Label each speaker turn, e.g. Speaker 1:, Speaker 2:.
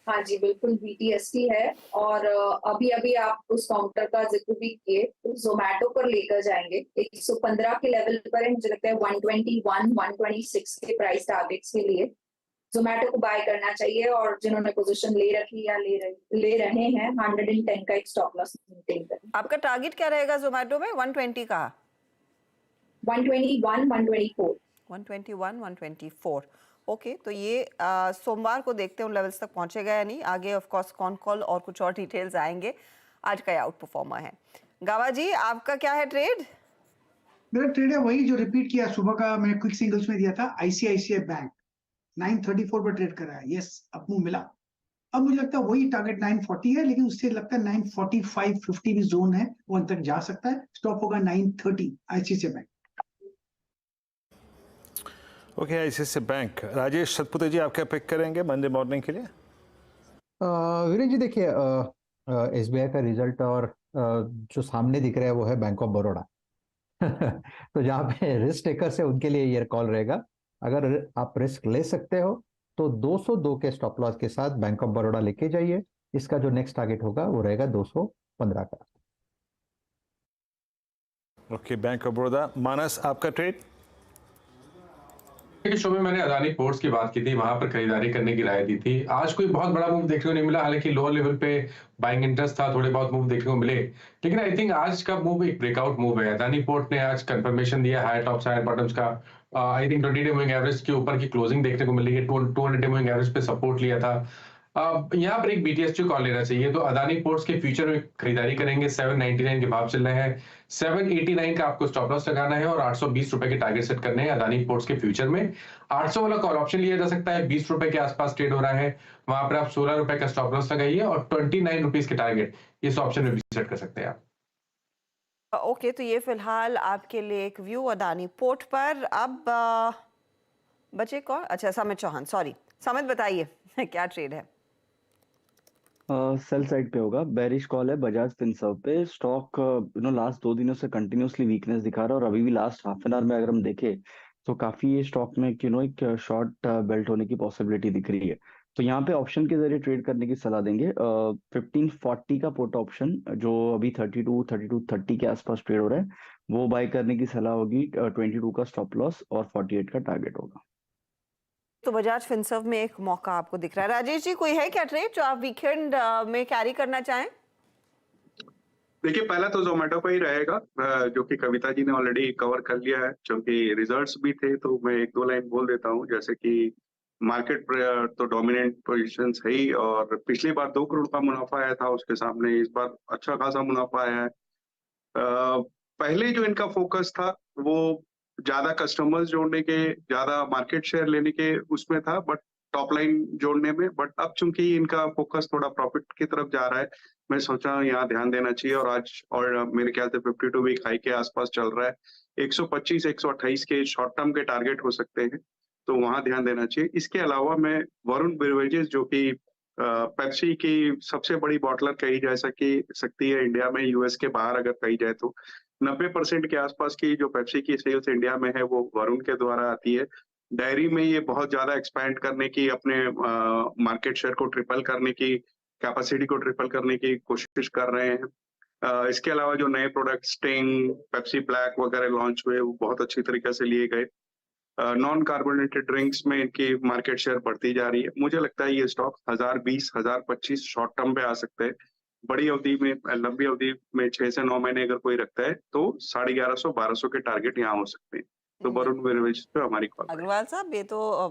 Speaker 1: हाँ जी, बिल्कुल बीटीएसटी है और अभी-अभी आप उस काउंटर का ज़िक्र भी किए, तो ज़ोमैटो पर लेकर जाएँगे। 115 के लेवल पर है, मुझे लगता है 121, 126 के प्राइस टारगेट्स के लिए ज़ोमैटो को बाय करना चाहिए और जिन्होंने पोज़ीशन ले रखी या ले रहे हैं 110 का एक स्टॉप लॉस मेंटेन करें।
Speaker 2: आपका टारगेट क्या रहेगा ज़ोमैटो में? 120 का?
Speaker 1: 121, 124।
Speaker 2: 121, 124। ओके, तो ये सोमवार को देखते हैं उन लेवल्स तक पहुंचेगा या नहीं। आगे ऑफ कोर्स कॉन कॉल और कुछ और डिटेल्स आएंगे। आज का आउट परफॉर्मर है गावा जी, आपका क्या है ट्रेड?
Speaker 3: मेरा ट्रेड है वही जो रिपीट किया सुबह का, मैंने क्विक सिंगल्स में दिया था। आईसीआईसीआई बैंक 934 पर ट्रेड कर रहा है। यस, अब मुंह मिला। अब मुझे लगता है वही टारगेट 940 है, लेकिन उससे लगता है 945 50 भी जोन है, वो अंत तक जा सकता है। स्टॉप होगा 930 ICICI bank.
Speaker 4: Okay, ICICI bank. Rajesh Satpute ji, आप क्या पिक करेंगे मंडे मॉर्निंग के लिए?
Speaker 5: वीरेंद्र जी देखिए, एसबीआई का रिजल्ट और जो सामने दिख रहा है वो है बैंक ऑफ बड़ौदा। तो जहाँ पे रिस्क टेकर्स है उनके लिए ये कॉल रहेगा। अगर आप रिस्क ले सकते हो तो 202 के स्टॉप लॉस के साथ बैंक ऑफ बड़ौदा लेके जाइए। इसका जो नेक्स्ट टारगेट होगा वो रहेगा 215 का।
Speaker 4: Okay, bank of Baroda. Manas, आपका ट्रेड?
Speaker 6: के शो में मैंने अदानी पोर्ट्स की बात की थी, वहां पर खरीदारी करने की राय दी थी। आज कोई बहुत बड़ा मूव देखने को नहीं मिला, हालांकि लोअर लेवल पे बाइंग इंटरेस्ट था, थोड़े बहुत मूव देखने को मिले, लेकिन आई थिंक आज का मूव एक ब्रेकआउट मूव है। अदानी पोर्ट ने आज कंफर्मेशन दिया हायर टॉप्स हायर बॉटम्स का। I think 20 day moving average के ऊपर की क्लोजिंग देखने को मिल रही है। 200 डे मूविंग एवरेज पे सपोर्ट लिया था। यहाँ पर एक बीटीएसटी कॉल लेना चाहिए, तो अदानी पोर्ट्स के फ्यूचर में खरीदारी करेंगे। 799 के भाव चल रहे हैं। 789 का आपको स्टॉप लॉस लगाना है और 820 रुपए के टारगेट सेट करने हैं अदानी पोर्ट्स के फ्यूचर में। 800 वाला कॉल ऑप्शन लिया जा सकता है, 20 रुपए के आसपास ट्रेड हो रहा है, वहां पर आप 16 रुपए का स्टॉप लॉस लगाइए और 29 रुपीज के टारगेट इस ऑप्शन में भी सेट कर सकते हैं आप।
Speaker 2: ओके, तो ये फिलहाल आपके लिए एक व्यू अदानी पोर्ट पर। अब बचे कौन? अच्छा, समित चौहान। सॉरी समित, बताइए क्या ट्रेड है?
Speaker 7: सेल साइड पे होगा, बेरिश कॉल है बजाज फिनसर्व पे। स्टॉक लास्ट 2 दिनों से कंटिन्यूअसली वीकनेस दिखा रहा है और अभी भी लास्ट हाफ एन आवर में अगर हम देखें तो काफी ये स्टॉक में एक शॉर्ट बेल्ट होने की पॉसिबिलिटी दिख रही है। तो यहाँ पे ऑप्शन के जरिए ट्रेड करने की सलाह देंगे। 1540 का पुट ऑप्शन जो अभी 32-30 के आसपास ट्रेड हो रहा है, वो बाय करने की सलाह होगी। 22 का स्टॉप लॉस और 48 का टारगेट होगा।
Speaker 2: तो बजाज फिनसर्व में एक मौका आपको दिख रहा है। राजेश जी, कोई है क्या ट्रेड जो आप वीकेंड में कैरी करना चाहें?
Speaker 8: देखिए, पहला तो जोमेटो का ही रहेगा, जो कि कविता जी ने ऑलरेडी कवर कर लिया है। क्योंकि रिजल्ट्स भी थे तो मैं एक दो लाइन बोल देता हूँ। जैसे कि मार्केट तो डोमिनेंट पोजीशंस है ही, और पिछली बार 2 करोड़ का मुनाफा आया था उसके सामने, इस बार अच्छा खासा मुनाफा आया है। पहले जो इनका फोकस था वो ज्यादा कस्टमर्स जोड़ने के, ज्यादा मार्केट शेयर लेने के उसमें था, बट टॉप लाइन जोड़ने में। बट अब चूंकि इनका फोकस थोड़ा प्रॉफिट की तरफ जा रहा है, मैं सोचा यहाँ ध्यान देना चाहिए। और आज मेरे ख्याल से 52 वीक हाई के आसपास चल रहा है। 125 128 के शॉर्ट टर्म के टारगेट हो सकते हैं, तो वहां ध्यान देना चाहिए। इसके अलावा मैं वरुण बेवरेजेस, जो कि पेप्सी की सबसे बड़ी बॉटलर कही जा सकती है इंडिया में, यूएस के बाहर अगर कही जाए तो 90% के आसपास की जो पेप्सी की सेल्स इंडिया में है वो वरुण के द्वारा आती है। डेयरी में ये बहुत ज्यादा एक्सपैंड करने की, अपने मार्केट शेयर को ट्रिपल करने की, कैपेसिटी को ट्रिपल करने की कोशिश कर रहे हैं। इसके अलावा जो नए प्रोडक्ट स्टिंग, पेप्सी ब्लैक वगैरह लॉन्च हुए, वो बहुत अच्छी तरीके से लिए गए। नॉन कार्बोनेटेड ड्रिंक्स में इनकी मार्केट शेयर बढ़ती जा रही है। मुझे लगता है ये स्टॉक 1020 1025 शॉर्ट टर्म पे आ सकते हैं। बड़ी अवधि में, लंबी अवधि में 6 से 9 महीने अगर कोई रखता है तो 1150 1200 के टारगेट यहाँ हो सकते हैं। तो वरुण बेवरेजेस पे हमारी कॉल।
Speaker 2: अग्रवाल साहब, ये तो